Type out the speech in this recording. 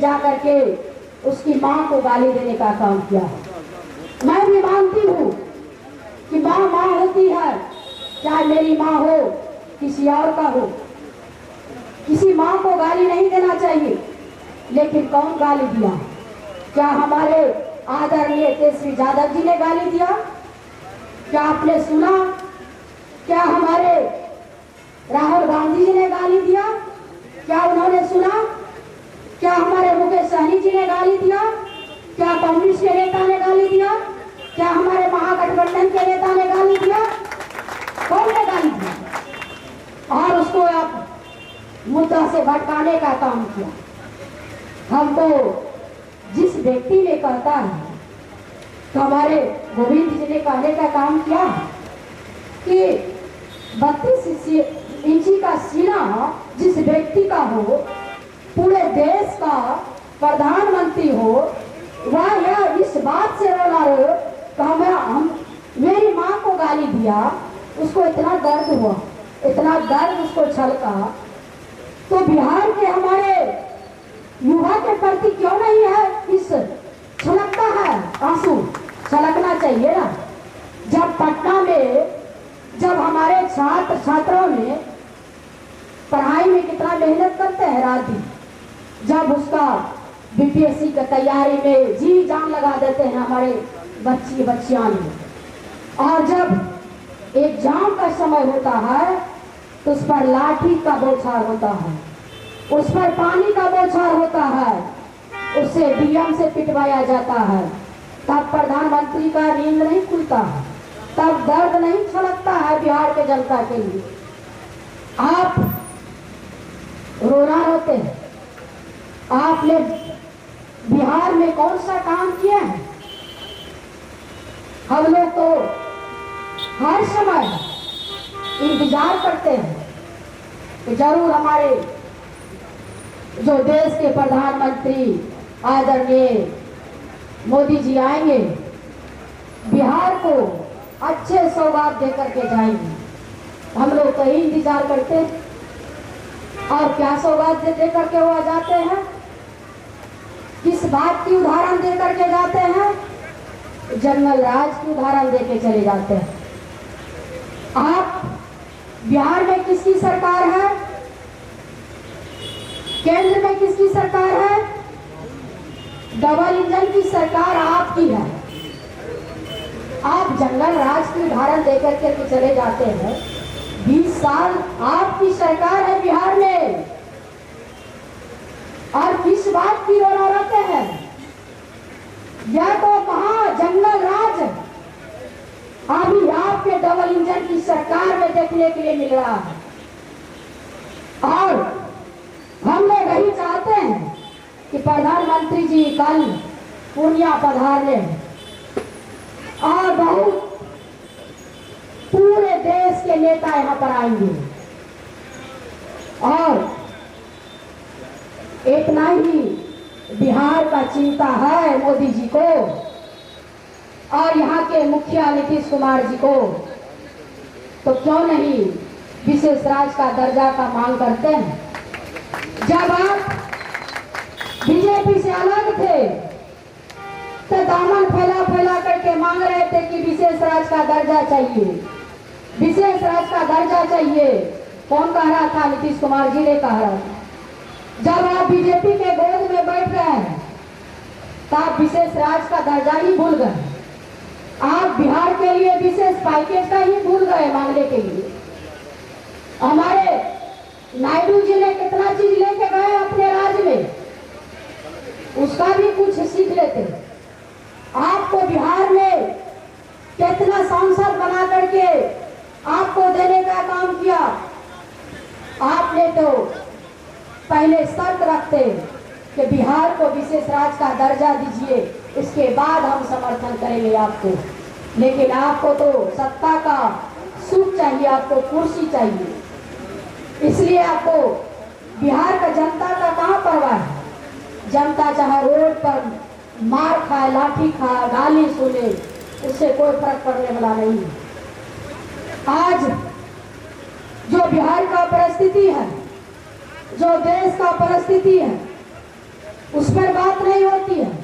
जा करके उसकी माँ को गाली देने का काम किया है। मैं भी मानती हूँ कि माँ माँ होती है, चाहे मेरी माँ हो किसी और का हो, किसी माँ को गाली नहीं देना चाहिए। लेकिन कौन गाली दिया? क्या हमारे आदरणीय तेजस्वी यादव जी ने गाली दिया? क्या आपने सुना? क्या हमारे राहुल गांधी जी ने गाली दिया? क्या उन्होंने सुना? क्या हमारे मुकेश सहनी जी ने गाली दिया? क्या कांग्रेस के नेता ने गाली दिया? क्या हमारे महागठबंधन के नेता ने गाली दिया? कौन ने गाली दिया? और उसको आप मुद्दा से भटकाने का काम किया। हमको जिस व्यक्ति ने कहता है, तो हमारे गोविंद जी ने कहने का काम किया कि 32 इंची का सीना जिस व्यक्ति का हो, पूरे देश का प्रधानमंत्री हो, वह यह इस बात से रोना रो कि मेरी माँ को गाली दिया, उसको इतना दर्द हुआ, इतना दर्द उसको छलका, तो बिहार के हमारे युवा के प्रति क्यों नहीं है इस छलकता है आंसू? छलकना चाहिए ना। जब पटना में जब हमारे छात्र छात्राओं ने पढ़ाई में कितना मेहनत करते हैं रात दिन, जब उसका बीपीएससी की तैयारी में जी जान लगा देते हैं हमारे बच्चियां ने, और जब एग्जाम का समय होता है तो उस पर लाठी का बौछार होता है, उस पर पानी का बौछार होता है, उससे डीएम से पिटवाया जाता है, तब प्रधानमंत्री का नींद नहीं खुलता है, तब दर्द नहीं छलकता है बिहार के जनता के लिए। आप रोना रोते हैं। आपने बिहार में कौन सा काम किया है? हम लोग तो हर समय इंतजार करते हैं कि जरूर हमारे जो देश के प्रधानमंत्री आदरणीय मोदी जी आएंगे, बिहार को अच्छे सौगात देकर के जाएंगे। हम लोग तो ही इंतजार करते हैं। और क्या सौगात दे करके वो जाते हैं? किस बात की उदाहरण दे करके जाते हैं? जंगल राज की उदाहरण देके चले जाते हैं। आप बिहार में किसकी सरकार है? केंद्र में किसकी सरकार है? डबल इंजन की सरकार आपकी है। आप जंगल राज की उदाहरण देकर के चले जाते हैं। 20 साल आपकी सरकार है बिहार में, और किस बात की रोना रोते हैं? यह तो कहां जंगल राज अभी आपके डबल इंजन की सरकार में देखने के लिए मिल रहा है। और हम लोग यही चाहते हैं कि प्रधानमंत्री जी कल पूर्णिया पधारने और बहुत पूरे देश के नेता यहाँ पर आएंगे, और इतना ही बिहार का चिंता है मोदी जी को और यहाँ के मुखिया नीतीश कुमार जी को, तो क्यों नहीं विशेष राज्य का दर्जा का मांग करते हैं। जब आप बीजेपी से अलग थे तो दामन फैला फैला करके मांग रहे थे कि विशेष राज्य का दर्जा चाहिए, विशेष राज्य का दर्जा चाहिए। कौन कह रहा था? नीतीश कुमार जी ने कह रहा था। जब आप बीजेपी के गोद में बैठ गए हैं तो आप विशेष राज्य का दर्जा ही भूल गए। आप बिहार के लिए विशेष पैकेज का ही भूल गए मांगने के लिए। हमारे नायडू जी ने कितना चीज लेके गए अपने राज्य में, उसका भी कुछ सीख लेते। आपको बिहार में कितना सांसद बना करके आपको देने का काम किया। आपने तो पहले शर्त रखते कि बिहार को विशेष राज्य का दर्जा दीजिए, इसके बाद हम समर्थन करेंगे आपको। लेकिन आपको तो सत्ता का सुख चाहिए, आपको कुर्सी चाहिए, इसलिए आपको बिहार का जनता का कहाँ परवाह है। जनता चाहे रोड पर मार खाए, लाठी खाए, गाली सुने, उससे कोई फर्क पड़ने वाला नहीं है। आज जो बिहार का परिस्थिति है, जो देश का परिस्थिति है,